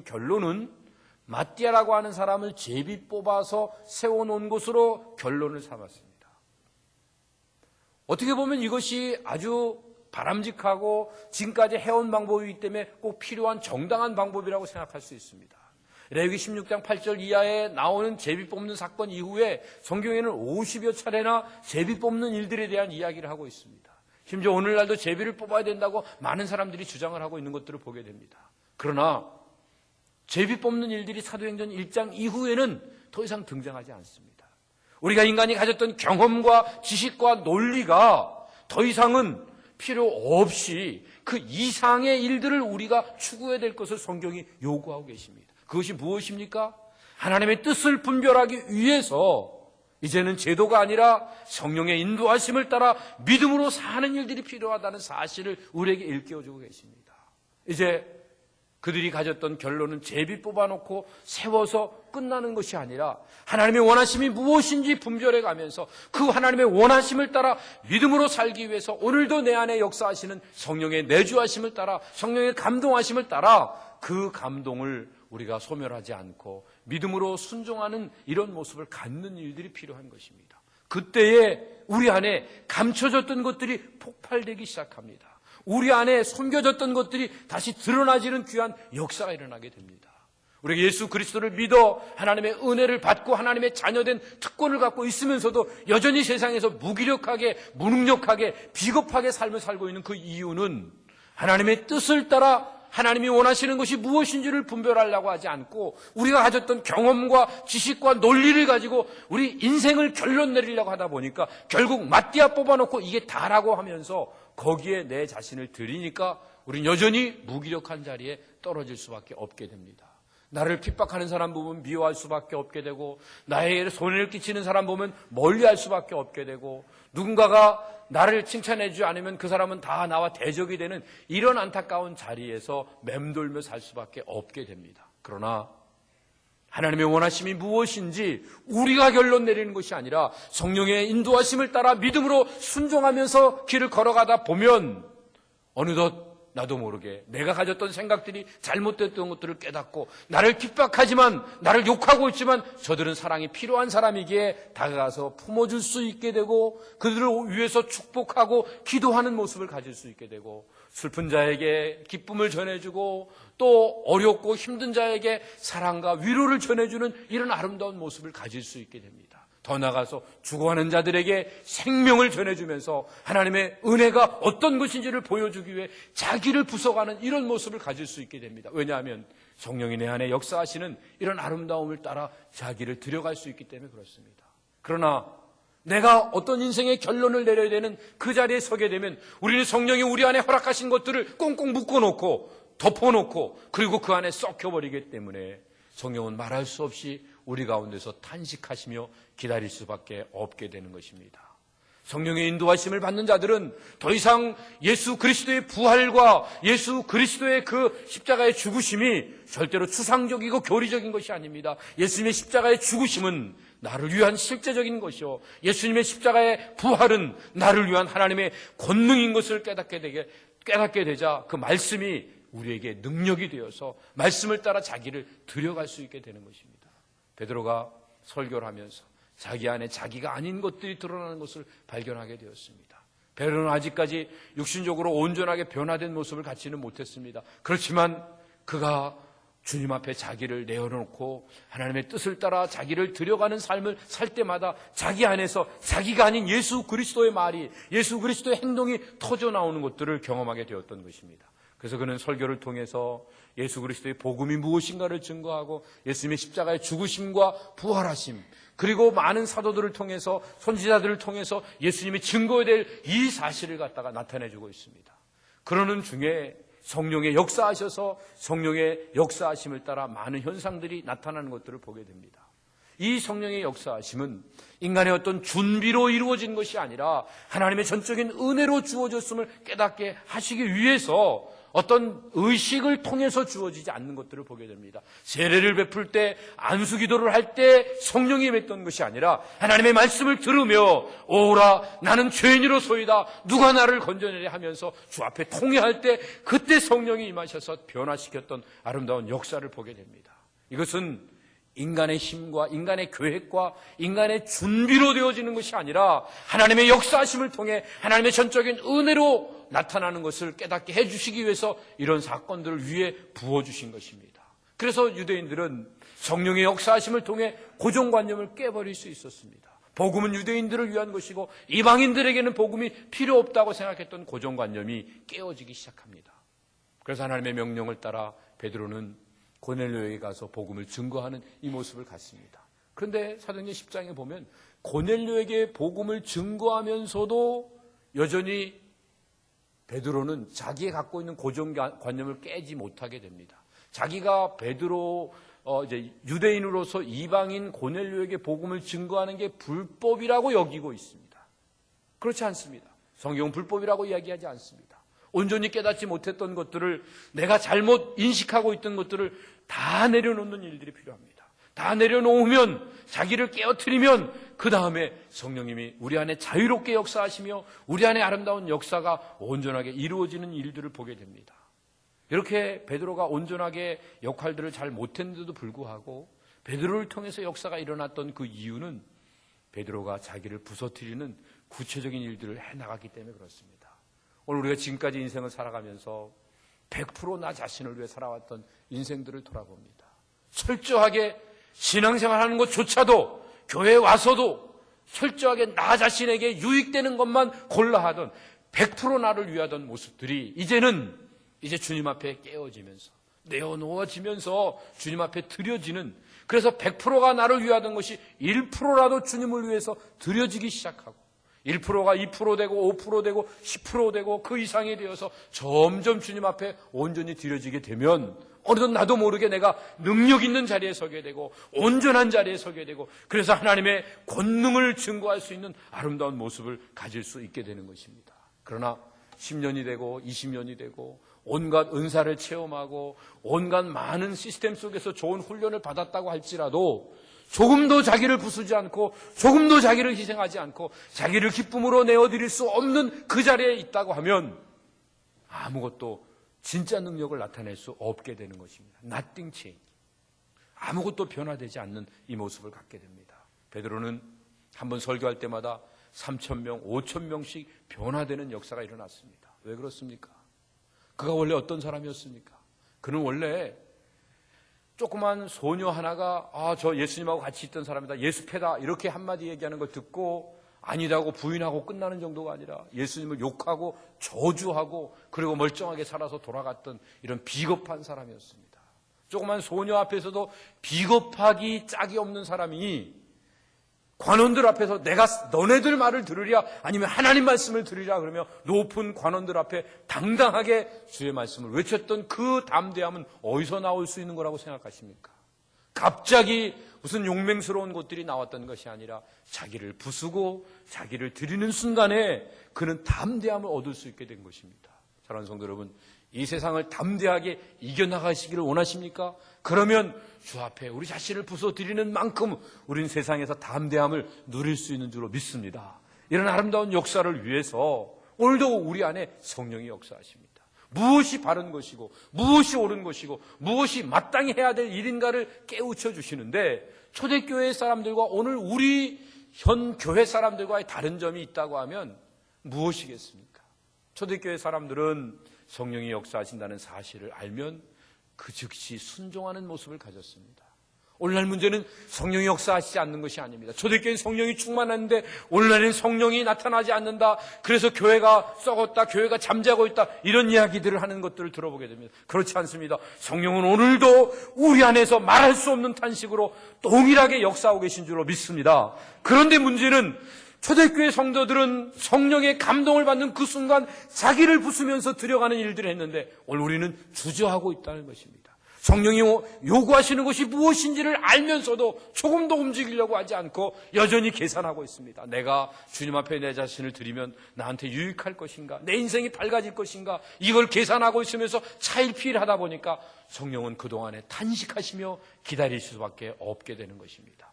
결론은 마띠아라고 하는 사람을 제비 뽑아서 세워놓은 것으로 결론을 삼았습니다. 어떻게 보면 이것이 아주 바람직하고 지금까지 해온 방법이기 때문에 꼭 필요한 정당한 방법이라고 생각할 수 있습니다. 레위기 16장 8절 이하에 나오는 제비 뽑는 사건 이후에 성경에는 50여 차례나 제비 뽑는 일들에 대한 이야기를 하고 있습니다. 심지어 오늘날도 제비를 뽑아야 된다고 많은 사람들이 주장을 하고 있는 것들을 보게 됩니다. 그러나 제비 뽑는 일들이 사도행전 1장 이후에는 더 이상 등장하지 않습니다. 우리가 인간이 가졌던 경험과 지식과 논리가 더 이상은 필요 없이 그 이상의 일들을 우리가 추구해야 될 것을 성경이 요구하고 계십니다. 그것이 무엇입니까? 하나님의 뜻을 분별하기 위해서 이제는 제도가 아니라 성령의 인도하심을 따라 믿음으로 사는 일들이 필요하다는 사실을 우리에게 일깨워주고 계십니다. 이제 그들이 가졌던 결론은 제비 뽑아놓고 세워서 끝나는 것이 아니라 하나님의 원하심이 무엇인지 분별해 가면서 그 하나님의 원하심을 따라 믿음으로 살기 위해서 오늘도 내 안에 역사하시는 성령의 내주하심을 따라 성령의 감동하심을 따라 그 감동을 우리가 소멸하지 않고 믿음으로 순종하는 이런 모습을 갖는 일들이 필요한 것입니다. 그때에 우리 안에 감춰졌던 것들이 폭발되기 시작합니다. 우리 안에 숨겨졌던 것들이 다시 드러나지는 귀한 역사가 일어나게 됩니다. 우리가 예수 그리스도를 믿어 하나님의 은혜를 받고 하나님의 자녀된 특권을 갖고 있으면서도 여전히 세상에서 무기력하게, 무능력하게, 비겁하게 삶을 살고 있는 그 이유는 하나님의 뜻을 따라 하나님이 원하시는 것이 무엇인지를 분별하려고 하지 않고 우리가 가졌던 경험과 지식과 논리를 가지고 우리 인생을 결론 내리려고 하다 보니까 결국 마띠아 뽑아놓고 이게 다라고 하면서 거기에 내 자신을 들이니까 우리는 여전히 무기력한 자리에 떨어질 수밖에 없게 됩니다. 나를 핍박하는 사람 보면 미워할 수밖에 없게 되고 나에게 손해를 끼치는 사람 보면 멀리할 수밖에 없게 되고 누군가가 나를 칭찬해 주지 않으면 그 사람은 다 나와 대적이 되는 이런 안타까운 자리에서 맴돌며 살 수밖에 없게 됩니다. 그러나 하나님의 원하심이 무엇인지 우리가 결론 내리는 것이 아니라 성령의 인도하심을 따라 믿음으로 순종하면서 길을 걸어가다 보면 어느덧 나도 모르게 내가 가졌던 생각들이 잘못됐던 것들을 깨닫고 나를 핍박하지만 나를 욕하고 있지만 저들은 사랑이 필요한 사람이기에 다가가서 품어줄 수 있게 되고 그들을 위해서 축복하고 기도하는 모습을 가질 수 있게 되고 슬픈 자에게 기쁨을 전해주고 또 어렵고 힘든 자에게 사랑과 위로를 전해주는 이런 아름다운 모습을 가질 수 있게 됩니다. 더 나아가서 죽어가는 자들에게 생명을 전해주면서 하나님의 은혜가 어떤 것인지를 보여주기 위해 자기를 부숴가는 이런 모습을 가질 수 있게 됩니다. 왜냐하면 성령이 내 안에 역사하시는 이런 아름다움을 따라 자기를 들여갈 수 있기 때문에 그렇습니다. 그러나 내가 어떤 인생의 결론을 내려야 되는 그 자리에 서게 되면 우리는 성령이 우리 안에 허락하신 것들을 꽁꽁 묶어놓고 덮어놓고 그리고 그 안에 썩혀버리기 때문에 성령은 말할 수 없이 우리 가운데서 탄식하시며 기다릴 수밖에 없게 되는 것입니다. 성령의 인도하심을 받는 자들은 더 이상 예수 그리스도의 부활과 예수 그리스도의 그 십자가의 죽으심이 절대로 추상적이고 교리적인 것이 아닙니다. 예수님의 십자가의 죽으심은 나를 위한 실제적인 것이요 예수님의 십자가의 부활은 나를 위한 하나님의 권능인 것을 깨닫게 되자 그 말씀이 우리에게 능력이 되어서 말씀을 따라 자기를 들여갈 수 있게 되는 것입니다. 베드로가 설교를 하면서 자기 안에 자기가 아닌 것들이 드러나는 것을 발견하게 되었습니다. 베드로는 아직까지 육신적으로 온전하게 변화된 모습을 갖지는 못했습니다. 그렇지만 그가 주님 앞에 자기를 내어놓고 하나님의 뜻을 따라 자기를 들여가는 삶을 살 때마다 자기 안에서 자기가 아닌 예수 그리스도의 말이 예수 그리스도의 행동이 터져 나오는 것들을 경험하게 되었던 것입니다. 그래서 그는 설교를 통해서 예수 그리스도의 복음이 무엇인가를 증거하고 예수님의 십자가의 죽으심과 부활하심 그리고 많은 사도들을 통해서 선지자들을 통해서 예수님이 증거해야 될 이 사실을 갖다가 나타내주고 있습니다. 그러는 중에 성령의 역사하셔서 성령의 역사하심을 따라 많은 현상들이 나타나는 것들을 보게 됩니다. 이 성령의 역사하심은 인간의 어떤 준비로 이루어진 것이 아니라 하나님의 전적인 은혜로 주어졌음을 깨닫게 하시기 위해서 어떤 의식을 통해서 주어지지 않는 것들을 보게 됩니다. 세례를 베풀 때, 안수기도를 할 때 성령이 임했던 것이 아니라 하나님의 말씀을 들으며 오라 나는 죄인으로소이다 누가 나를 건져내리 하면서 주 앞에 통회할 때 그때 성령이 임하셔서 변화시켰던 아름다운 역사를 보게 됩니다. 이것은 인간의 힘과 인간의 계획과 인간의 준비로 되어지는 것이 아니라 하나님의 역사하심을 통해 하나님의 전적인 은혜로 나타나는 것을 깨닫게 해주시기 위해서 이런 사건들을 위해 부어주신 것입니다. 그래서 유대인들은 성령의 역사하심을 통해 고정관념을 깨버릴 수 있었습니다. 복음은 유대인들을 위한 것이고 이방인들에게는 복음이 필요 없다고 생각했던 고정관념이 깨어지기 시작합니다. 그래서 하나님의 명령을 따라 베드로는 고넬료에게 가서 복음을 증거하는 이 모습을 갖습니다. 그런데 사도행전 10장에 보면 고넬료에게 복음을 증거하면서도 여전히 베드로는 자기가 갖고 있는 고정관념을 깨지 못하게 됩니다. 자기가 베드로 이제 유대인으로서 이방인 고넬료에게 복음을 증거하는 게 불법이라고 여기고 있습니다. 그렇지 않습니다. 성경은 불법이라고 이야기하지 않습니다. 온전히 깨닫지 못했던 것들을 내가 잘못 인식하고 있던 것들을 다 내려놓는 일들이 필요합니다. 다 내려놓으면 자기를 깨어뜨리면 그 다음에 성령님이 우리 안에 자유롭게 역사하시며 우리 안에 아름다운 역사가 온전하게 이루어지는 일들을 보게 됩니다. 이렇게 베드로가 온전하게 역할들을 잘 못했는데도 불구하고 베드로를 통해서 역사가 일어났던 그 이유는 베드로가 자기를 부서뜨리는 구체적인 일들을 해나갔기 때문에 그렇습니다. 오늘 우리가 지금까지 인생을 살아가면서 100% 나 자신을 위해 살아왔던 인생들을 돌아봅니다. 철저하게 신앙생활하는 것조차도 교회에 와서도 철저하게 나 자신에게 유익되는 것만 골라 하던 100% 나를 위하던 모습들이 이제 주님 앞에 깨어지면서 내어놓아지면서 주님 앞에 드려지는, 그래서 100%가 나를 위하던 것이 1%라도 주님을 위해서 드려지기 시작하고 1%가 2% 되고 5% 되고 10% 되고 그 이상이 되어서 점점 주님 앞에 온전히 드려지게 되면 어느덧 나도 모르게 내가 능력 있는 자리에 서게 되고 온전한 자리에 서게 되고 그래서 하나님의 권능을 증거할 수 있는 아름다운 모습을 가질 수 있게 되는 것입니다. 그러나 10년이 되고 20년이 되고 온갖 은사를 체험하고 온갖 많은 시스템 속에서 좋은 훈련을 받았다고 할지라도 조금도 자기를 부수지 않고 조금도 자기를 희생하지 않고 자기를 기쁨으로 내어드릴 수 없는 그 자리에 있다고 하면 아무것도 진짜 능력을 나타낼 수 없게 되는 것입니다. Nothing change. 아무것도 변화되지 않는 이 모습을 갖게 됩니다. 베드로는 한번 설교할 때마다 3,000명, 5,000명씩 변화되는 역사가 일어났습니다. 왜 그렇습니까? 그가 원래 어떤 사람이었습니까? 그는 원래 조그만 소녀 하나가 저 예수님하고 같이 있던 사람이다, 예수패다 이렇게 한마디 얘기하는 걸 듣고 아니라고 부인하고 끝나는 정도가 아니라 예수님을 욕하고 저주하고 그리고 멀쩡하게 살아서 돌아갔던 이런 비겁한 사람이었습니다. 조그만 소녀 앞에서도 비겁하기 짝이 없는 사람이 관원들 앞에서 내가 너네들 말을 들으랴 아니면 하나님 말씀을 들으랴 그러며 높은 관원들 앞에 당당하게 주의 말씀을 외쳤던 그 담대함은 어디서 나올 수 있는 거라고 생각하십니까? 갑자기 무슨 용맹스러운 것들이 나왔던 것이 아니라 자기를 부수고 자기를 드리는 순간에 그는 담대함을 얻을 수 있게 된 것입니다. 사랑하는 성도 여러분, 이 세상을 담대하게 이겨나가시기를 원하십니까? 그러면 주 앞에 우리 자신을 부숴드리는 만큼 우리는 세상에서 담대함을 누릴 수 있는 줄로 믿습니다. 이런 아름다운 역사를 위해서 오늘도 우리 안에 성령이 역사하십니다. 무엇이 바른 것이고 무엇이 옳은 것이고 무엇이 마땅히 해야 될 일인가를 깨우쳐 주시는데 초대교회 사람들과 오늘 우리 현 교회 사람들과의 다른 점이 있다고 하면 무엇이겠습니까? 초대교회 사람들은 성령이 역사하신다는 사실을 알면 그 즉시 순종하는 모습을 가졌습니다. 오늘날 문제는 성령이 역사하시지 않는 것이 아닙니다. 초대교회는 성령이 충만한데 오늘날은 성령이 나타나지 않는다. 그래서 교회가 썩었다, 교회가 잠자고 있다, 이런 이야기들을 하는 것들을 들어보게 됩니다. 그렇지 않습니다. 성령은 오늘도 우리 안에서 말할 수 없는 탄식으로 동일하게 역사하고 계신 줄로 믿습니다. 그런데 문제는 초대교회 성도들은 성령의 감동을 받는 그 순간 자기를 부수면서 들여가는 일들을 했는데 오늘 우리는 주저하고 있다는 것입니다. 성령이 요구하시는 것이 무엇인지를 알면서도 조금도 움직이려고 하지 않고 여전히 계산하고 있습니다. 내가 주님 앞에 내 자신을 드리면 나한테 유익할 것인가? 내 인생이 밝아질 것인가? 이걸 계산하고 있으면서 차일피일하다 보니까 성령은 그동안에 탄식하시며 기다릴 수밖에 없게 되는 것입니다.